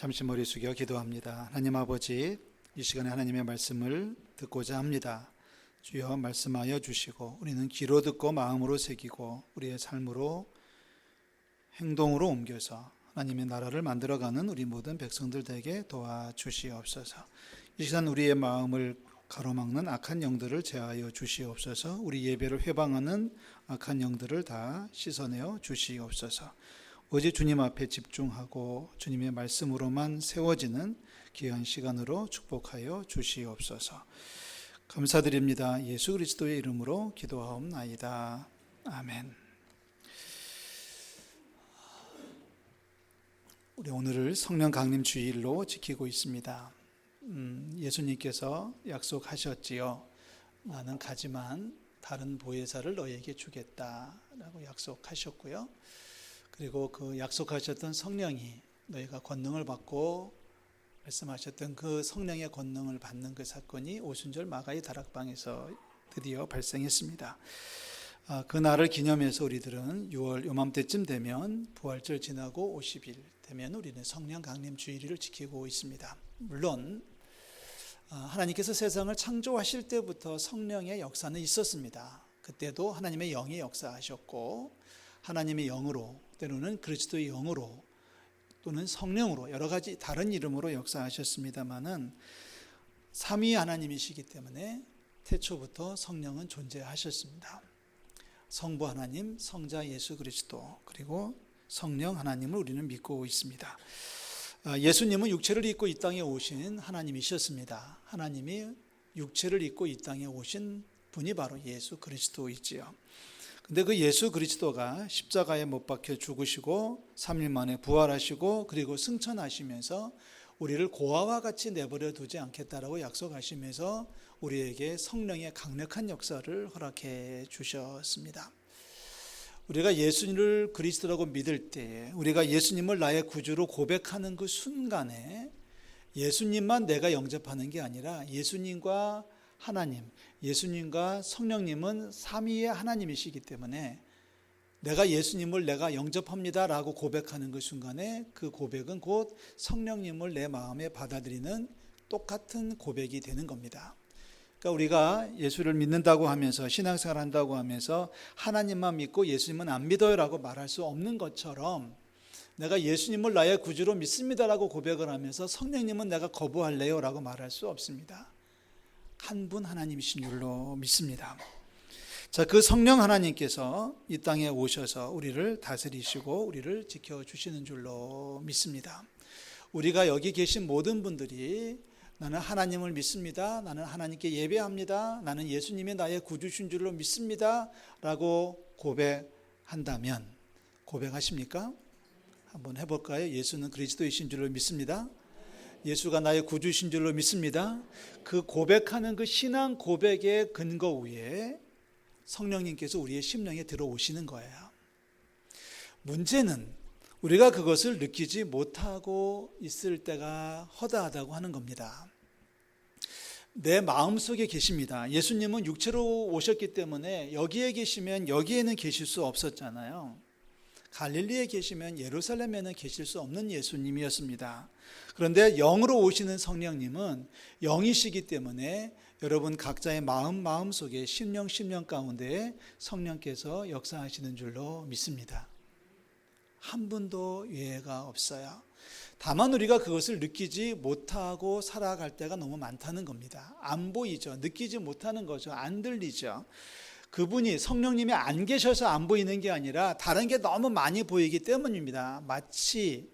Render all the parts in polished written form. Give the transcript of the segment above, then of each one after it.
잠시 머리 숙여 기도합니다. 하나님 아버지, 이 시간에 하나님의 말씀을 듣고자 합니다. 주여 말씀하여 주시고 우리는 귀로 듣고 마음으로 새기고 우리의 삶으로 행동으로 옮겨서 하나님의 나라를 만들어가는 우리 모든 백성들 되게 도와주시옵소서. 이 시간 우리의 마음을 가로막는 악한 영들을 제하여 주시옵소서. 우리 예배를 회방하는 악한 영들을 다 씻어내어 주시옵소서. 오직 주님 앞에 집중하고 주님의 말씀으로만 세워지는 귀한 시간으로 축복하여 주시옵소서. 감사드립니다. 예수 그리스도의 이름으로 기도하옵나이다. 아멘. 우리 오늘을 성령 강림 주일로 지키고 있습니다. 예수님께서 약속하셨지요. 나는 가지만 다른 보혜사를 너에게 주겠다라고 약속하셨고요. 그리고 그 약속하셨던 성령이 너희가 권능을 받고 말씀하셨던 그 성령의 권능을 받는 그 사건이 오순절 마가의 다락방에서 드디어 발생했습니다. 그 날을 기념해서 우리들은 6월 요맘때쯤 되면 부활절 지나고 50일 되면 우리는 성령 강림 주일을 지키고 있습니다. 물론 하나님께서 세상을 창조하실 때부터 성령의 역사는 있었습니다. 그때도 하나님의 영이 역사하셨고 하나님의 영으로 때로는 그리스도의 영으로 또는 성령으로 여러 가지 다른 이름으로 역사하셨습니다마는 삼위 하나님이시기 때문에 태초부터 성령은 존재하셨습니다. 성부 하나님, 성자 예수 그리스도, 그리고 성령 하나님을 우리는 믿고 있습니다. 예수님은 육체를 입고 이 땅에 오신 하나님이셨습니다. 하나님이 육체를 입고 이 땅에 오신 분이 바로 예수 그리스도이지요. 근데 그 예수 그리스도가 십자가에 못 박혀 죽으시고 3일 만에 부활하시고 그리고 승천하시면서 우리를 고아와 같이 내버려 두지 않겠다라고 약속하시면서 우리에게 성령의 강력한 역사를 허락해 주셨습니다. 우리가 예수님을 그리스도라고 믿을 때, 우리가 예수님을 나의 구주로 고백하는 그 순간에 예수님만 내가 영접하는 게 아니라 예수님과 하나님, 예수님과 성령님은 삼위의 하나님이시기 때문에 내가 예수님을 내가 영접합니다라고 고백하는 그 순간에 그 고백은 곧 성령님을 내 마음에 받아들이는 똑같은 고백이 되는 겁니다. 그러니까 우리가 예수를 믿는다고 하면서 신앙생활 한다고 하면서 하나님만 믿고 예수님은 안 믿어요라고 말할 수 없는 것처럼 내가 예수님을 나의 구주로 믿습니다라고 고백을 하면서 성령님은 내가 거부할래요라고 말할 수 없습니다. 한 분 하나님이신 줄로 믿습니다. 자, 그 성령 하나님께서 이 땅에 오셔서 우리를 다스리시고 우리를 지켜주시는 줄로 믿습니다. 우리가 여기 계신 모든 분들이 나는 하나님을 믿습니다. 나는 하나님께 예배합니다. 나는 예수님이 나의 구주신 줄로 믿습니다. 라고 고백한다면 고백하십니까? 한번 해볼까요? 예수는 그리스도이신 줄로 믿습니다. 예수가 나의 구주신 줄로 믿습니다. 그 고백하는 그 신앙 고백의 근거 위에 성령님께서 우리의 심령에 들어오시는 거예요. 문제는 우리가 그것을 느끼지 못하고 있을 때가 허다하다고 하는 겁니다. 내 마음속에 계십니다. 예수님은 육체로 오셨기 때문에 여기에 계시면 여기에는 계실 수 없었잖아요. 갈릴리에 계시면 예루살렘에는 계실 수 없는 예수님이었습니다. 그런데 영으로 오시는 성령님은 영이시기 때문에 여러분 각자의 마음속에 심령 가운데 성령께서 역사하시는 줄로 믿습니다. 한 분도 예외가 없어요. 다만 우리가 그것을 느끼지 못하고 살아갈 때가 너무 많다는 겁니다. 안 보이죠. 느끼지 못하는 거죠. 안 들리죠. 그분이 성령님이 안 계셔서 안 보이는 게 아니라 다른 게 너무 많이 보이기 때문입니다. 마치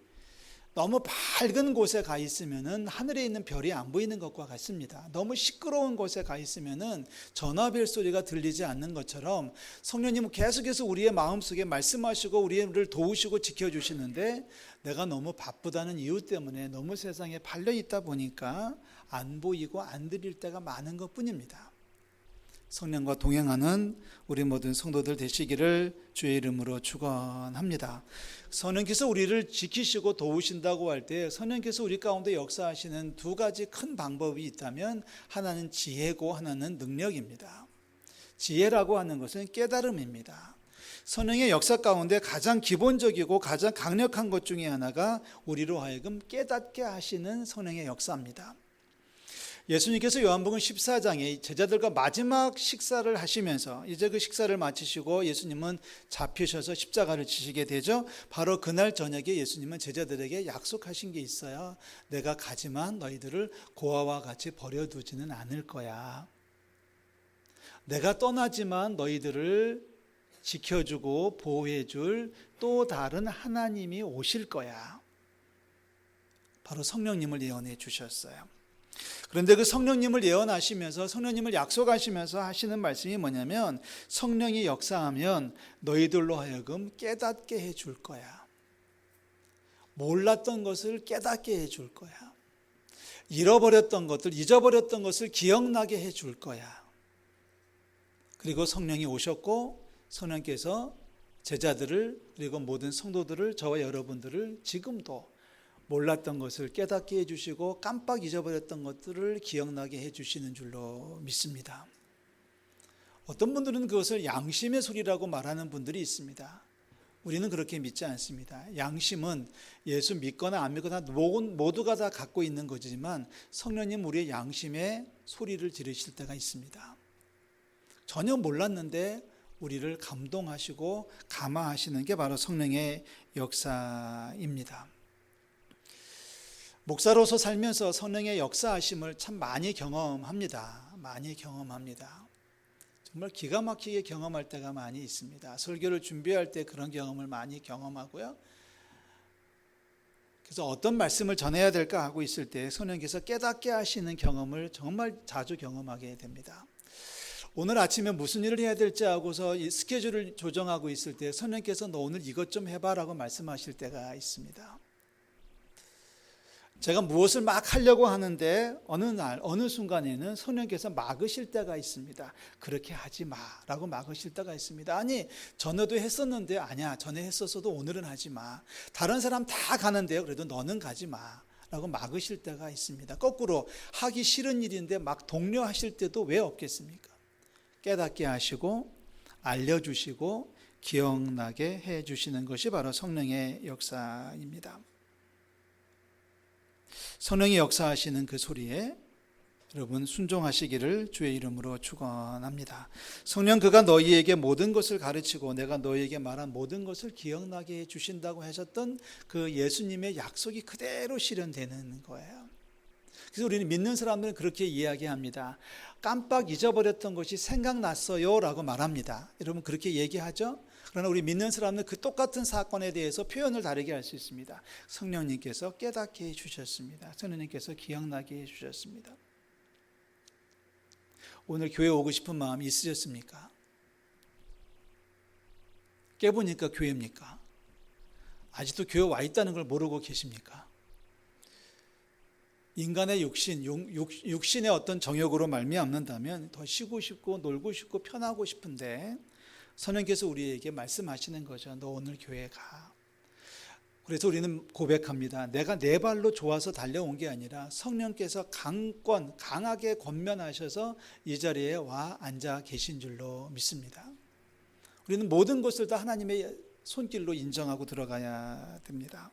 너무 밝은 곳에 가 있으면은 하늘에 있는 별이 안 보이는 것과 같습니다. 너무 시끄러운 곳에 가 있으면은 전화벨 소리가 들리지 않는 것처럼 성령님은 계속해서 우리의 마음속에 말씀하시고 우리를 도우시고 지켜주시는데 내가 너무 바쁘다는 이유 때문에 너무 세상에 팔려 있다 보니까 안 보이고 안 들릴 때가 많은 것뿐입니다. 성령과 동행하는 우리 모든 성도들 되시기를 주의 이름으로 축원합니다. 성령께서 우리를 지키시고 도우신다고 할 때 성령께서 우리 가운데 역사하시는 두 가지 큰 방법이 있다면 하나는 지혜고 하나는 능력입니다. 지혜라고 하는 것은 깨달음입니다. 성령의 역사 가운데 가장 기본적이고 가장 강력한 것 중에 하나가 우리로 하여금 깨닫게 하시는 성령의 역사입니다. 예수님께서 요한복음 14장에 제자들과 마지막 식사를 하시면서 이제 그 식사를 마치시고 예수님은 잡히셔서 십자가를 지시게 되죠. 바로 그날 저녁에 예수님은 제자들에게 약속하신 게 있어요. 내가 가지만 너희들을 고아와 같이 버려두지는 않을 거야. 내가 떠나지만 너희들을 지켜주고 보호해줄 또 다른 하나님이 오실 거야. 바로 성령님을 예언해 주셨어요. 그런데 그 성령님을 예언하시면서 성령님을 약속하시면서 하시는 말씀이 뭐냐면 성령이 역사하면 너희들로 하여금 깨닫게 해줄 거야. 몰랐던 것을 깨닫게 해줄 거야. 잃어버렸던 것들, 잊어버렸던 것을 기억나게 해줄 거야. 그리고 성령이 오셨고 성령께서 제자들을 그리고 모든 성도들을 저와 여러분들을 지금도 몰랐던 것을 깨닫게 해주시고 깜빡 잊어버렸던 것들을 기억나게 해주시는 줄로 믿습니다. 어떤 분들은 그것을 양심의 소리라고 말하는 분들이 있습니다. 우리는 그렇게 믿지 않습니다. 양심은 예수 믿거나 안 믿거나 모두가 다 갖고 있는 거지만 성령님 우리의 양심의 소리를 들으실 때가 있습니다. 전혀 몰랐는데 우리를 감동하시고 감화하시는 게 바로 성령의 역사입니다. 목사로서 살면서 성령의 역사하심을 참 많이 경험합니다. 많이 경험합니다. 정말 기가 막히게 경험할 때가 많이 있습니다. 설교를 준비할 때 그런 경험을 많이 경험하고요. 그래서 어떤 말씀을 전해야 될까 하고 있을 때 성령께서 깨닫게 하시는 경험을 정말 자주 경험하게 됩니다. 오늘 아침에 무슨 일을 해야 될지 하고서 이 스케줄을 조정하고 있을 때 성령께서 너 오늘 이것 좀 해봐라고 말씀하실 때가 있습니다. 제가 무엇을 막 하려고 하는데 어느 순간에는 성령께서 막으실 때가 있습니다. 그렇게 하지 마라고 막으실 때가 있습니다. 아니 전에도 했었는데 아니야 전에 했었어도 오늘은 하지 마. 다른 사람 다 가는데요. 그래도 너는 가지 마라고 막으실 때가 있습니다. 거꾸로 하기 싫은 일인데 막 독려하실 때도 왜 없겠습니까? 깨닫게 하시고 알려주시고 기억나게 해주시는 것이 바로 성령의 역사입니다. 성령이 역사하시는 그 소리에 여러분 순종하시기를 주의 이름으로 축원합니다. 성령 그가 너희에게 모든 것을 가르치고 내가 너희에게 말한 모든 것을 기억나게 해주신다고 하셨던 그 예수님의 약속이 그대로 실현되는 거예요. 그래서 우리는 믿는 사람들은 그렇게 이야기합니다. 깜빡 잊어버렸던 것이 생각났어요 라고 말합니다. 여러분 그렇게 얘기하죠? 그러나 우리 믿는 사람은 그 똑같은 사건에 대해서 표현을 다르게 할 수 있습니다. 성령님께서 깨닫게 해주셨습니다. 성령님께서 기억나게 해주셨습니다. 오늘 교회 오고 싶은 마음이 있으셨습니까? 깨보니까 교회입니까? 아직도 교회 와 있다는 걸 모르고 계십니까? 인간의 육신의 어떤 정욕으로 말미암는다면 더 쉬고 싶고 놀고 싶고 편하고 싶은데 성령께서 우리에게 말씀하시는 거죠. 너 오늘 교회 가. 그래서 우리는 고백합니다. 내가 내 발로 좋아서 달려온 게 아니라 성령께서 강하게 권면하셔서 이 자리에 와 앉아 계신 줄로 믿습니다. 우리는 모든 것을 다 하나님의 손길로 인정하고 들어가야 됩니다.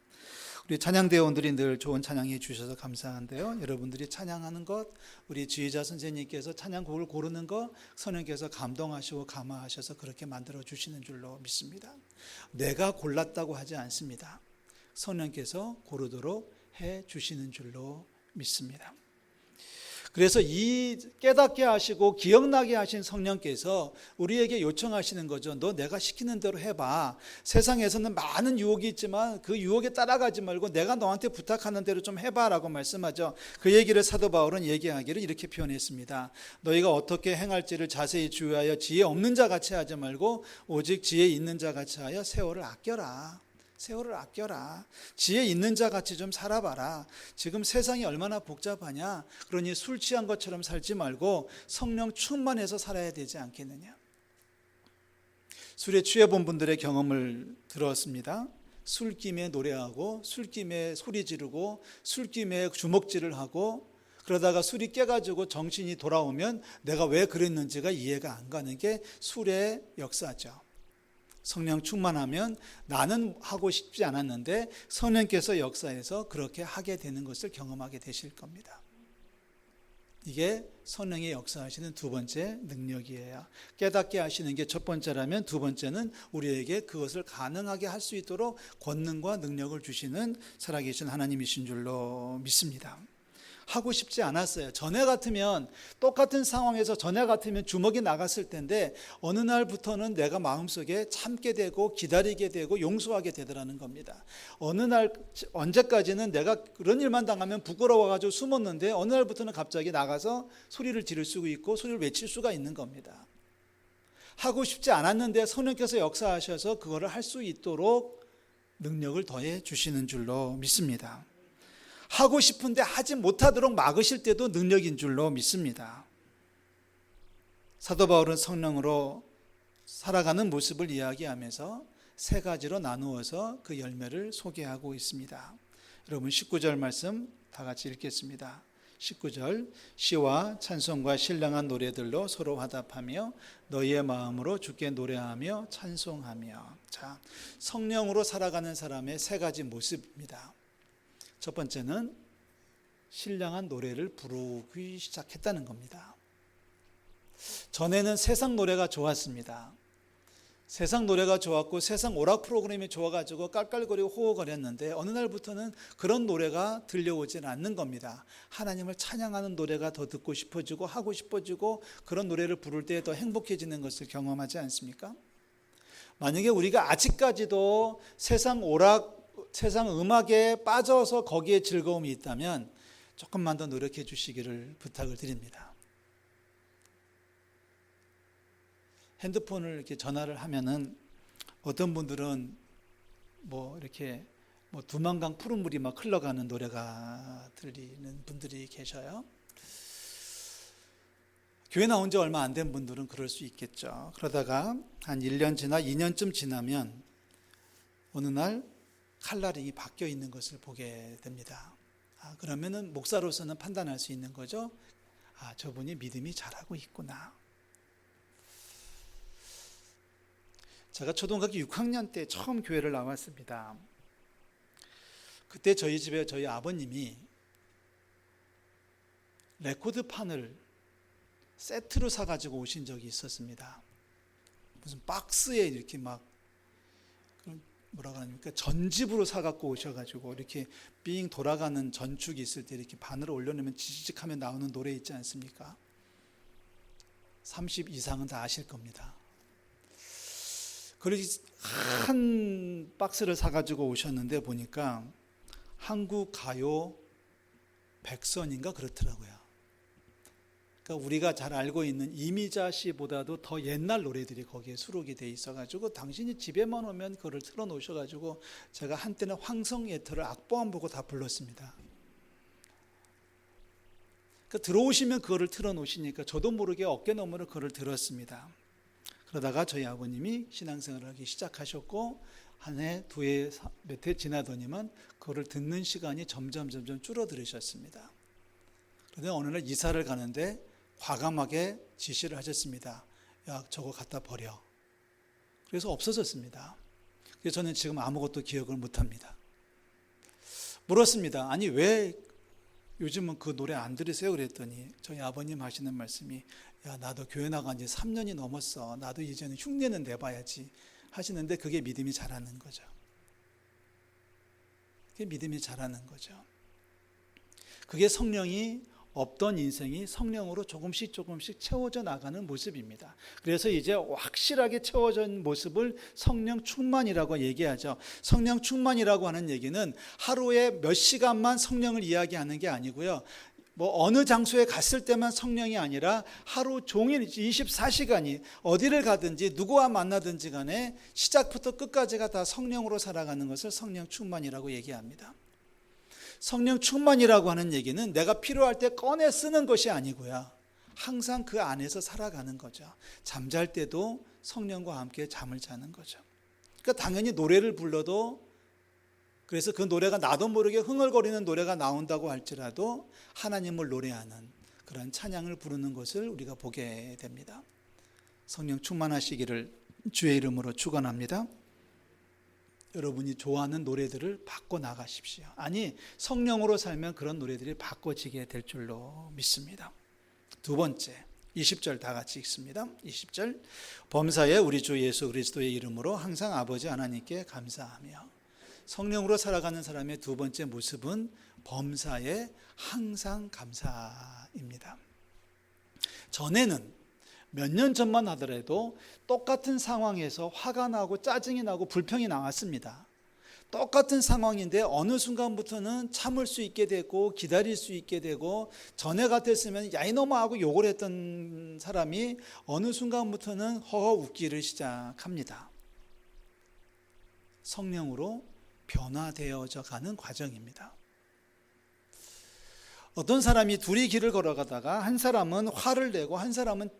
우리 찬양대원들이 늘 좋은 찬양해 주셔서 감사한데요. 여러분들이 찬양하는 것, 우리 지휘자 선생님께서 찬양곡을 고르는 것, 성령께서 감동하시고 감화하셔서 그렇게 만들어 주시는 줄로 믿습니다. 내가 골랐다고 하지 않습니다. 성령께서 고르도록 해 주시는 줄로 믿습니다. 그래서 이 깨닫게 하시고 기억나게 하신 성령께서 우리에게 요청하시는 거죠. 너 내가 시키는 대로 해봐. 세상에서는 많은 유혹이 있지만 그 유혹에 따라가지 말고 내가 너한테 부탁하는 대로 좀 해봐라고 말씀하죠. 그 얘기를 사도 바울은 얘기하기를 이렇게 표현했습니다. 너희가 어떻게 행할지를 자세히 주의하여 지혜 없는 자 같이 하지 말고 오직 지혜 있는 자 같이 하여 세월을 아껴라. 세월을 아껴라. 지혜 있는 자 같이 좀 살아봐라. 지금 세상이 얼마나 복잡하냐. 그러니 술 취한 것처럼 살지 말고 성령 충만해서 살아야 되지 않겠느냐. 술에 취해본 분들의 경험을 들었습니다. 술김에 노래하고 술김에 소리 지르고 술김에 주먹질을 하고 그러다가 술이 깨가지고 정신이 돌아오면 내가 왜 그랬는지가 이해가 안 가는 게 술의 역사죠. 성령 충만하면 나는 하고 싶지 않았는데 성령께서 역사해서 그렇게 하게 되는 것을 경험하게 되실 겁니다. 이게 성령의 역사하시는 두 번째 능력이에요. 깨닫게 하시는 게 첫 번째라면 두 번째는 우리에게 그것을 가능하게 할 수 있도록 권능과 능력을 주시는 살아계신 하나님이신 줄로 믿습니다. 하고 싶지 않았어요. 전에 같으면 똑같은 상황에서 전에 같으면 주먹이 나갔을 텐데 어느 날부터는 내가 마음속에 참게 되고 기다리게 되고 용서하게 되더라는 겁니다. 어느 날 언제까지는 내가 그런 일만 당하면 부끄러워가지고 숨었는데 어느 날부터는 갑자기 나가서 소리를 지를 수 있고 소리를 외칠 수가 있는 겁니다. 하고 싶지 않았는데 성령께서 역사하셔서 그거를 할 수 있도록 능력을 더해 주시는 줄로 믿습니다. 하고 싶은데 하지 못하도록 막으실 때도 능력인 줄로 믿습니다. 사도 바울은 성령으로 살아가는 모습을 이야기하면서 세 가지로 나누어서 그 열매를 소개하고 있습니다. 여러분 19절 말씀 다 같이 읽겠습니다. 19절 시와 찬송과 신령한 노래들로 서로 화답하며 너희의 마음으로 주께 노래하며 찬송하며. 자, 성령으로 살아가는 사람의 세 가지 모습입니다. 첫 번째는 신령한 노래를 부르기 시작했다는 겁니다. 전에는 세상 노래가 좋았습니다. 세상 노래가 좋았고 세상 오락 프로그램이 좋아가지고 깔깔거리고 호호거렸는데 어느 날부터는 그런 노래가 들려오지는 않는 겁니다. 하나님을 찬양하는 노래가 더 듣고 싶어지고 하고 싶어지고 그런 노래를 부를 때 더 행복해지는 것을 경험하지 않습니까? 만약에 우리가 아직까지도 세상 오락 세상 음악에 빠져서 거기에 즐거움이 있다면 조금만 더 노력해 주시기를 부탁을 드립니다. 핸드폰을 이렇게 전화를 하면은 어떤 분들은 이렇게 두만강 푸른 물이 막 흘러가는 노래가 들리는 분들이 계셔요. 교회 나온 지 얼마 안 된 분들은 그럴 수 있겠죠. 그러다가 한 1년 지나 2년쯤 지나면 어느 날 칼라링이 바뀌어 있는 것을 보게 됩니다. 그러면은 목사로서는 판단할 수 있는 거죠. 저분이 믿음이 잘하고 있구나. 제가 초등학교 6학년 때 처음 교회를 나왔습니다. 그때 저희 집에 저희 아버님이 레코드판을 세트로 사가지고 오신 적이 있었습니다. 무슨 박스에 이렇게 막 뭐라고 합니까? 전집으로 사갖고 오셔가지고 이렇게 삥 돌아가는 전축이 있을 때 이렇게 바늘을 올려놓으면 지직하면 나오는 노래 있지 않습니까? 30 이상은 다 아실 겁니다. 그렇게 한 박스를 사가지고 오셨는데 보니까 한국 가요 100선인가 그렇더라고요. 그러니까 우리가 잘 알고 있는 이미자 씨보다도 더 옛날 노래들이 거기에 수록이 돼 있어가지고 당신이 집에만 오면 그걸 틀어놓으셔가지고 제가 한때는 황성예터를 악보안 보고 다 불렀습니다. 그러니까 들어오시면 그거를 틀어놓으시니까 저도 모르게 어깨너머로 그걸 들었습니다. 그러다가 저희 아버님이 신앙생활을 하기 시작하셨고 한 해, 두 해, 몇 해 지나더니만 그거를 듣는 시간이 점점 줄어들으셨습니다. 그런데 어느 날 이사를 가는데 과감하게 지시를 하셨습니다. 야, 저거 갖다 버려. 그래서 없어졌습니다. 그래서 저는 지금 아무것도 기억을 못합니다. 물었습니다. 아니 왜 요즘은 그 노래 안 들으세요? 그랬더니 저희 아버님 하시는 말씀이 야, 나도 교회 나간 지 3년이 넘었어. 나도 이제는 흉내는 내봐야지 하시는데 그게 믿음이 자라는 거죠. 그게 믿음이 자라는 거죠. 그게 성령이 없던 인생이 성령으로 조금씩 채워져 나가는 모습입니다. 그래서 이제 확실하게 채워진 모습을 성령 충만이라고 얘기하죠. 성령 충만이라고 하는 얘기는 하루에 몇 시간만 성령을 이야기하는 게 아니고요. 어느 장소에 갔을 때만 성령이 아니라 하루 종일 24시간이 어디를 가든지 누구와 만나든지 간에 시작부터 끝까지가 다 성령으로 살아가는 것을 성령 충만이라고 얘기합니다. 성령 충만이라고 하는 얘기는 내가 필요할 때 꺼내 쓰는 것이 아니고요. 항상 그 안에서 살아가는 거죠. 잠잘 때도 성령과 함께 잠을 자는 거죠. 그러니까 당연히 노래를 불러도 그래서 그 노래가 나도 모르게 흥얼거리는 노래가 나온다고 할지라도 하나님을 노래하는 그런 찬양을 부르는 것을 우리가 보게 됩니다. 성령 충만하시기를 주의 이름으로 축원합니다. 여러분이 좋아하는 노래들을 바꿔 나가십시오. 아니, 성령으로 살면 그런 노래들이 바꿔지게 될 줄로 믿습니다. 두 번째, 20절 다 같이 읽습니다. 20절, 범사에 우리 주 예수 그리스도의 이름으로 항상 아버지 하나님께 감사하며. 성령으로 살아가는 사람의 두 번째 모습은 범사에 항상 감사입니다. 전에는 몇 년 전만 하더라도 똑같은 상황에서 화가 나고 짜증이 나고 불평이 나왔습니다. 똑같은 상황인데 어느 순간부터는 참을 수 있게 되고 기다릴 수 있게 되고, 전에 같았으면 야 이놈아 하고 욕을 했던 사람이 어느 순간부터는 허허 웃기를 시작합니다. 성령으로 변화되어져 가는 과정입니다. 어떤 사람이 둘이 길을 걸어가다가 한 사람은 화를 내고 한 사람은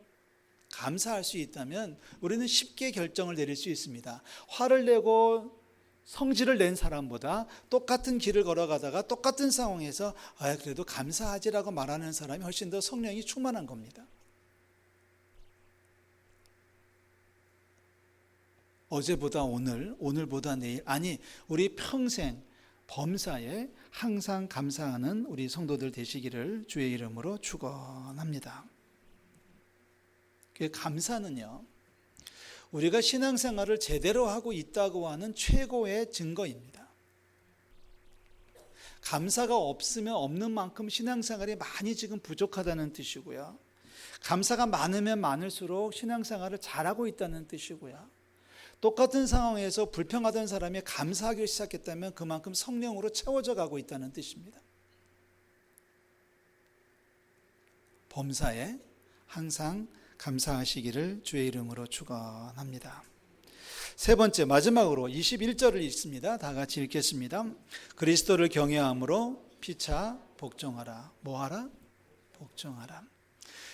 감사할 수 있다면 우리는 쉽게 결정을 내릴 수 있습니다. 화를 내고 성질을 낸 사람보다 똑같은 길을 걸어가다가 똑같은 상황에서 그래도 감사하지라고 말하는 사람이 훨씬 더 성령이 충만한 겁니다. 어제보다 오늘, 오늘보다 내일, 아니 우리 평생 범사에 항상 감사하는 우리 성도들 되시기를 주의 이름으로 축원합니다. 그 감사는요, 우리가 신앙생활을 제대로 하고 있다고 하는 최고의 증거입니다. 감사가 없으면 없는 만큼 신앙생활이 많이 지금 부족하다는 뜻이고요. 감사가 많으면 많을수록 신앙생활을 잘하고 있다는 뜻이고요. 똑같은 상황에서 불평하던 사람이 감사하기 시작했다면 그만큼 성령으로 채워져 가고 있다는 뜻입니다. 범사에 항상 감사하시기를 주의 이름으로 축원합니다. 세 번째, 마지막으로 21절을 읽습니다. 다 같이 읽겠습니다. 그리스도를 경외함으로 피차 복종하라. 뭐하라? 복종하라.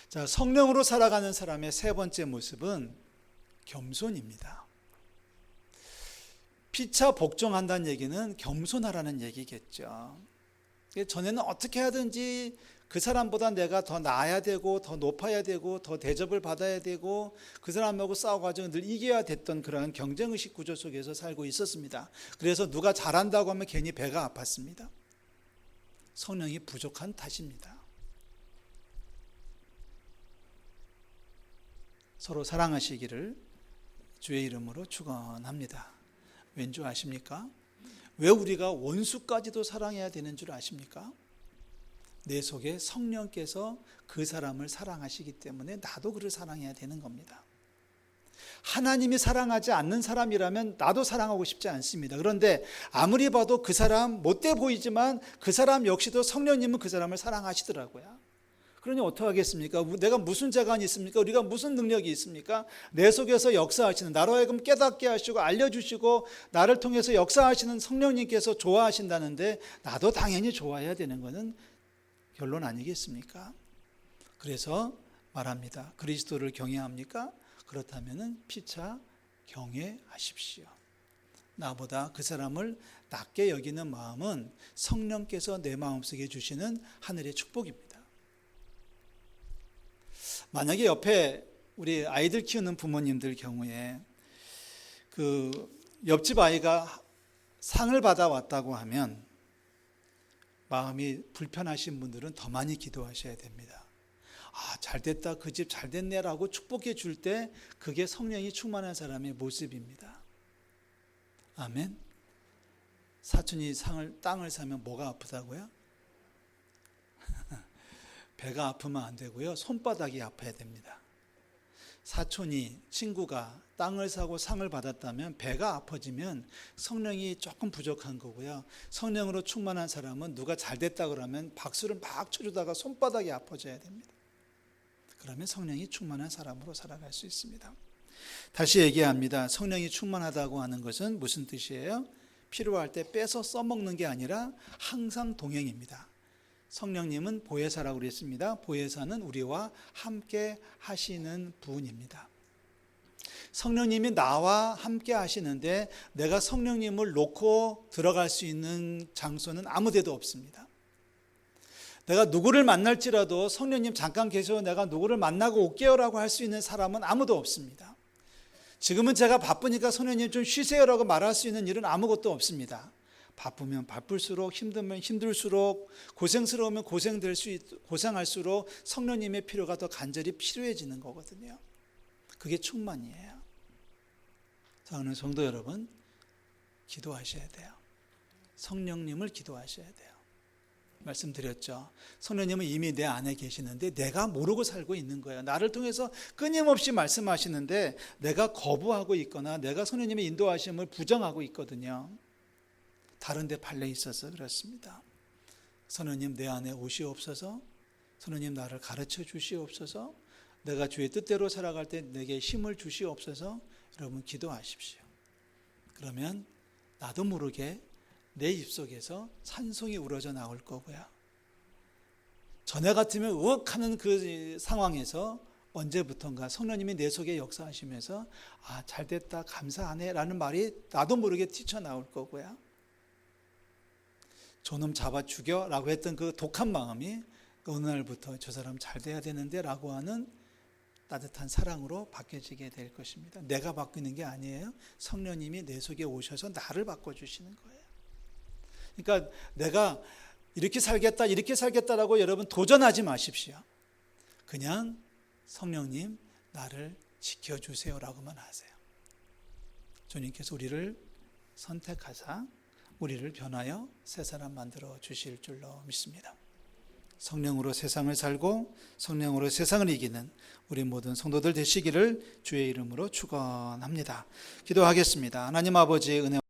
자, 성령으로 살아가는 사람의 세 번째 모습은 겸손입니다. 피차 복종한다는 얘기는 겸손하라는 얘기겠죠. 전에는 어떻게 하든지 그 사람보다 내가 더 나아야 되고 더 높아야 되고 더 대접을 받아야 되고 그 사람하고 싸워가지고 늘 이겨야 됐던 그런 경쟁의식 구조 속에서 살고 있었습니다. 그래서 누가 잘한다고 하면 괜히 배가 아팠습니다. 성령이 부족한 탓입니다. 서로 사랑하시기를 주의 이름으로 축원합니다. 왠 줄 아십니까? 왜 우리가 원수까지도 사랑해야 되는 줄 아십니까? 내 속에 성령께서 그 사람을 사랑하시기 때문에 나도 그를 사랑해야 되는 겁니다. 하나님이 사랑하지 않는 사람이라면 나도 사랑하고 싶지 않습니다. 그런데 아무리 봐도 그 사람 못돼 보이지만 그 사람 역시도 성령님은 그 사람을 사랑하시더라고요. 그러니 어떻게 하겠습니까? 내가 무슨 재간이 있습니까? 우리가 무슨 능력이 있습니까? 내 속에서 역사하시는, 나로 하여금 깨닫게 하시고 알려주시고 나를 통해서 역사하시는 성령님께서 좋아하신다는데 나도 당연히 좋아해야 되는 것은 결론 아니겠습니까? 그래서 말합니다. 그리스도를 경외합니까? 그렇다면 피차 경외하십시오. 나보다 그 사람을 낮게 여기는 마음은 성령께서 내 마음속에 주시는 하늘의 축복입니다. 만약에 옆에 우리 아이들 키우는 부모님들 경우에 그 옆집 아이가 상을 받아왔다고 하면 마음이 불편하신 분들은 더 많이 기도하셔야 됩니다. 잘됐다, 그 집 잘됐네라고 축복해 줄 때 그게 성령이 충만한 사람의 모습입니다. 아멘. 사촌이 땅을 사면 뭐가 아프다고요? 배가 아프면 안 되고요. 손바닥이 아파야 됩니다. 사촌이, 친구가 땅을 사고 상을 받았다면 배가 아파지면 성령이 조금 부족한 거고요. 성령으로 충만한 사람은 누가 잘 됐다 그러면 박수를 막 쳐주다가 손바닥이 아파져야 됩니다. 그러면 성령이 충만한 사람으로 살아갈 수 있습니다. 다시 얘기합니다. 성령이 충만하다고 하는 것은 무슨 뜻이에요? 필요할 때 빼서 써먹는 게 아니라 항상 동행입니다. 성령님은 보혜사라고 그랬습니다. 보혜사는 우리와 함께 하시는 분입니다. 성령님이 나와 함께 하시는데 내가 성령님을 놓고 들어갈 수 있는 장소는 아무 데도 없습니다. 내가 누구를 만날지라도 성령님 잠깐 계셔 내가 누구를 만나고 올게요라고 할 수 있는 사람은 아무도 없습니다. 지금은 제가 바쁘니까 성령님 좀 쉬세요라고 말할 수 있는 일은 아무것도 없습니다. 바쁘면 바쁠수록, 힘들면 힘들수록, 고생스러우면 고생할수록 성령님의 필요가 더 간절히 필요해지는 거거든요. 그게 충만이에요. 사랑하는 성도 여러분, 기도하셔야 돼요. 성령님을 기도하셔야 돼요. 말씀드렸죠. 성령님은 이미 내 안에 계시는데 내가 모르고 살고 있는 거예요. 나를 통해서 끊임없이 말씀하시는데 내가 거부하고 있거나 내가 성령님의 인도하심을 부정하고 있거든요. 다른 데 팔려 있어서 그렇습니다. 성령님 내 안에 오시옵소서. 성령님 나를 가르쳐 주시옵소서. 내가 주의 뜻대로 살아갈 때 내게 힘을 주시옵소서. 여러분 기도하십시오. 그러면 나도 모르게 내 입속에서 찬송이 우러져 나올 거고요. 전에 같으면 우억하는 그 상황에서 언제부턴가 성령님이 내 속에 역사하시면서 아, 잘됐다, 감사하네 라는 말이 나도 모르게 튀쳐나올 거고요. 저놈 잡아 죽여 라고 했던 그 독한 마음이 어느 날부터 저 사람 잘 돼야 되는데 라고 하는 따뜻한 사랑으로 바뀌어지게 될 것입니다. 내가 바뀌는 게 아니에요. 성령님이 내 속에 오셔서 나를 바꿔주시는 거예요. 그러니까 내가 이렇게 살겠다라고 여러분 도전하지 마십시오. 그냥 성령님 나를 지켜주세요라고만 하세요. 주님께서 우리를 선택하사 우리를 변하여 새 사람 만들어 주실 줄로 믿습니다. 성령으로 세상을 살고 성령으로 세상을 이기는 우리 모든 성도들 되시기를 주의 이름으로 축원합니다. 기도하겠습니다. 하나님 아버지 은혜